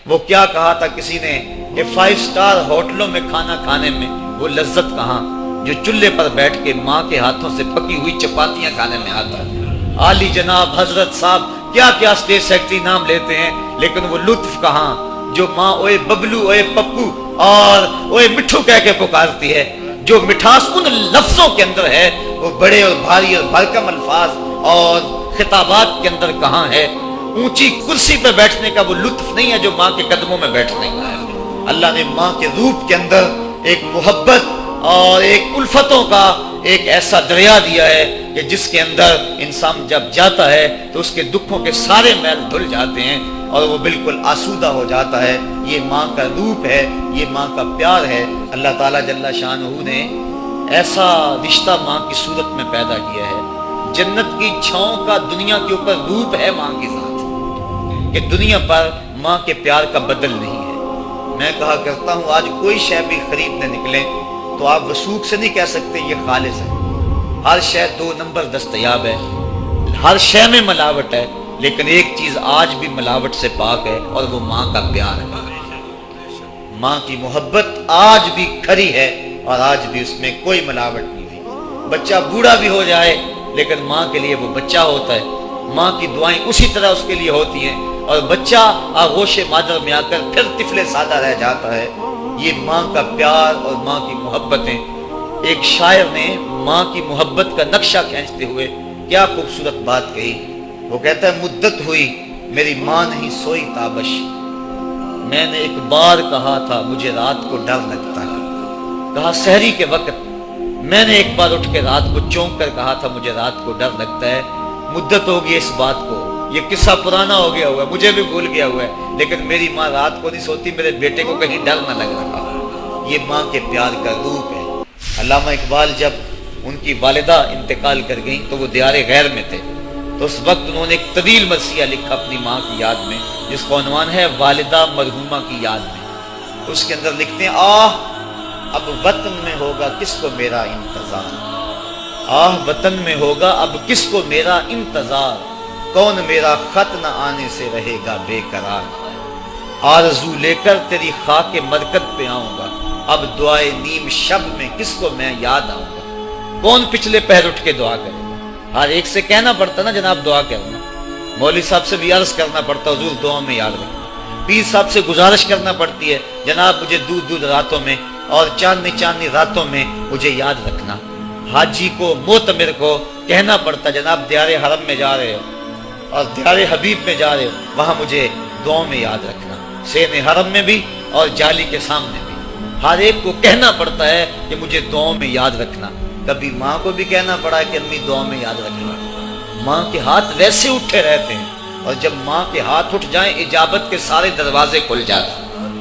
وہ کیا کہا تھا کسی نے کہ 5 اسٹار ہوٹلوں میں کھانا کھانے میں وہ لذت کہاں جو چولہے پر بیٹھ کے ماں کے ہاتھوں سے پکی ہوئی چپاتیاں کھانے میں آتا ہے۔ عالی جناب حضرت صاحب کیا کیا اسٹیٹ سیکرٹری نام لیتے ہیں، لیکن وہ لطف کہاں جو ماں اوئے ببلو اوئے پپو اور اوئے مٹھو کہہ کے پکارتی ہے۔ جو مٹھاس ان لفظوں کے اندر ہے وہ بڑے اور بھاری اور بھرکم الفاظ اور خطابات کے اندر کہاں ہے۔ اونچی کرسی پہ بیٹھنے کا وہ لطف نہیں ہے جو ماں کے قدموں میں بیٹھنے کا ہے۔ اللہ نے ماں کے روپ کے اندر ایک محبت اور ایک الفتوں کا ایک ایسا دریا دیا ہے کہ جس کے اندر انسان جب جاتا ہے تو اس کے دکھوں کے سارے میل دھل جاتے ہیں اور وہ بالکل آسودہ ہو جاتا ہے۔ یہ ماں کا روپ ہے، یہ ماں کا پیار ہے۔ اللہ تعالیٰ جل شانہ نے ایسا رشتہ ماں کی صورت میں پیدا کیا ہے۔ جنت کی چھاؤں کا دنیا کے اوپر روپ ہے ماں کی ذات، کہ دنیا پر ماں کے پیار کا بدل نہیں ہے۔ میں کہا کرتا ہوں آج کوئی شے بھی خریدنے نکلیں تو آپ وثوق سے نہیں کہہ سکتے یہ خالص ہے۔ ہر شے 2 نمبر دستیاب ہے، ہر شے میں ملاوٹ ہے، لیکن ایک چیز آج بھی ملاوٹ سے پاک ہے اور وہ ماں کا پیار ہے۔ ماں کی محبت آج بھی کھری ہے اور آج بھی اس میں کوئی ملاوٹ نہیں ہوئی۔ بچہ بوڑھا بھی ہو جائے لیکن ماں کے لیے وہ بچہ ہوتا ہے، ماں کی دعائیں اسی طرح اس کے لیے ہوتی ہیں، اور بچہ آغوش مادر میں آ کر پھر طفل سادہ رہ جاتا ہے۔ یہ ماں کا پیار اور ماں کی محبتیں۔ ایک شاعر نے ماں کی محبت کا نقشہ کھینچتے ہوئے کیا خوبصورت بات کہی۔ وہ کہتا ہے مدت ہوئی میری ماں نہیں سوئی تابش، میں نے ایک بار کہا تھا مجھے رات کو ڈر لگتا ہے۔ کہا سحری کے وقت میں نے ایک بار اٹھ کے رات کو چونک کر کہا تھا مجھے رات کو ڈر لگتا ہے۔ مدت ہوگی اس بات کو، یہ قصہ پرانا ہو گیا ہوا ہے، مجھے بھی بھول گیا ہوا ہے، لیکن میری ماں رات کو نہیں سوتی، میرے بیٹے کو کہیں ڈر نہ لگ رہا۔ یہ ماں کے پیار کا روپ ہے۔ علامہ اقبال جب ان کی والدہ انتقال کر گئیں تو وہ دیار غیر میں تھے، تو اس وقت انہوں نے ایک طویل مرثیہ لکھا اپنی ماں کی یاد میں، جس کا عنوان ہے والدہ مرحومہ کی یاد میں۔ اس کے اندر لکھتے ہیں آہ اب وطن میں ہوگا کس کو میرا انتظار، آہ وطن میں ہوگا اب کس کو میرا انتظار، کون میرا خط نہ آنے سے رہے گا بے قرار، آرزو لے کر تیری خاک مرکز پہ آؤں گا، اب دعائے نیم شب میں کس کو میں یاد آؤں گا، کون پچھلے پہر اٹھ کے دعا کرے گا۔ ہر ایک سے کہنا پڑتا نا جناب دعا کرنا، مولوی صاحب سے بھی عرض کرنا پڑتا حضور دعا میں یاد رکھنا، پیر صاحب سے گزارش کرنا پڑتی ہے جناب مجھے دودھ راتوں میں اور چاندنی راتوں میں مجھے یاد رکھنا، حاجی کو معتمر کو کہنا پڑتا جناب دیار حرم میں جا رہے ہو اور دیار حبیب میں جا رہے ہو وہاں مجھے دعاؤں میں یاد رکھنا، سین حرم میں بھی اور جالی کے سامنے بھی ہر ایک کو کہنا پڑتا ہے کہ مجھے دعاؤں میں یاد رکھنا۔ کبھی ماں کو بھی کہنا پڑا کہ امی دعاؤں میں یاد رکھنا۔ ماں کے ہاتھ ویسے اٹھے رہتے ہیں اور جب ماں کے ہاتھ اٹھ جائیں اجابت کے سارے دروازے کھل جاتے ہیں۔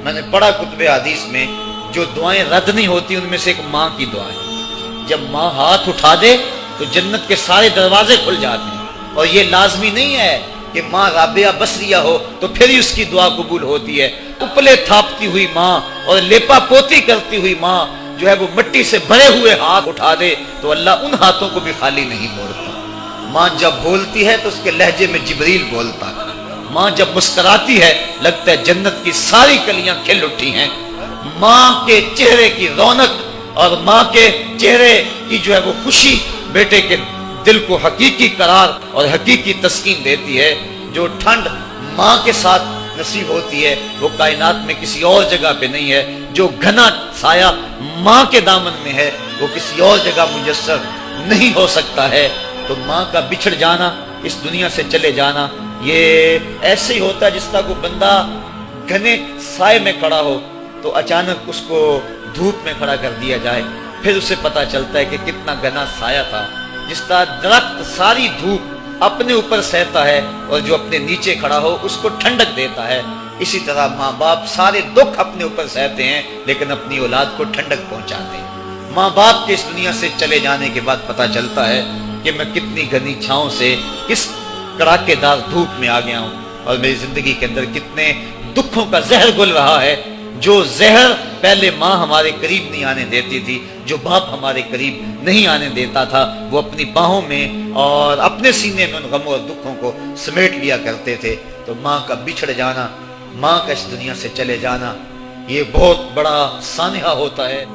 میں نے پڑھا کتب حدیث میں جو دعائیں رد نہیں ہوتی ان میں سے ایک ماں کی دعا ہے، جب ماں ہاتھ اٹھا دے تو جنت کے سارے دروازے کھل جاتے ہیں، اور یہ لازمی نہیں ہے کہ ماں رابعہ بصریہ ہو تو پھر ہی اس کی دعا قبول ہوتی ہے۔ اپلے تھاپتی ہوئی ماں اور لیپا پوتی کرتی ہوئی ماں جو ہے وہ مٹی سے بھرے ہوئے ہاتھ اٹھا دے تو اللہ ان ہاتھوں کو بھی خالی نہیں موڑتا۔ ماں جب بولتی ہے تو اس کے لہجے میں جبریل بولتا ہے، ماں جب مسکراتی ہے لگتا ہے جنت کی ساری کلیاں کھل اٹھی ہیں۔ ماں کے چہرے کی رونق اور ماں کے چہرے کی جو ہے وہ خوشی بیٹے کے دل کو حقیقی قرار اور حقیقی تسکین دیتی ہے۔ جو ٹھنڈ ماں کے ساتھ نصیب ہوتی ہے وہ کائنات میں کسی اور جگہ پہ نہیں ہے۔ جو گھنا سایہ ماں کے دامن میں ہے وہ کسی اور جگہ میسر نہیں ہو سکتا ہے۔ تو ماں کا بچھڑ جانا، اس دنیا سے چلے جانا، یہ ایسے ہی ہوتا ہے جس طرح کوئی بندہ گھنے سائے میں کھڑا ہو تو اچانک اس کو دھوپ میں کھڑا کر دیا جائے، پھر اسے پتا چلتا ہے کہ کتنا گھنا سایہ تھا۔ جس طرح درخت ساری دھوپ اپنے اوپر سہتا ہے اور جو اپنے نیچے کھڑا ہو اس کو ٹھنڈک دیتا ہے، اسی طرح ماں باپ سارے دکھ اپنے اوپر سہتے ہیں لیکن اپنی اولاد کو ٹھنڈک پہنچاتے ہیں۔ ماں باپ کے اس دنیا سے چلے جانے کے بعد پتا چلتا ہے کہ میں کتنی گھنی چھاؤں سے کس کڑاکے دار دھوپ میں آ گیا ہوں، اور میری زندگی کے اندر کتنے دکھوں کا زہر گل رہا ہے۔ جو زہر پہلے ماں ہمارے قریب نہیں آنے دیتی تھی، جو باپ ہمارے قریب نہیں آنے دیتا تھا، وہ اپنی باہوں میں اور اپنے سینے میں ان غموں اور دکھوں کو سمیٹ لیا کرتے تھے۔ تو ماں کا بچھڑ جانا ماں کا اس دنیا سے چلے جانا یہ بہت بڑا سانحہ ہوتا ہے۔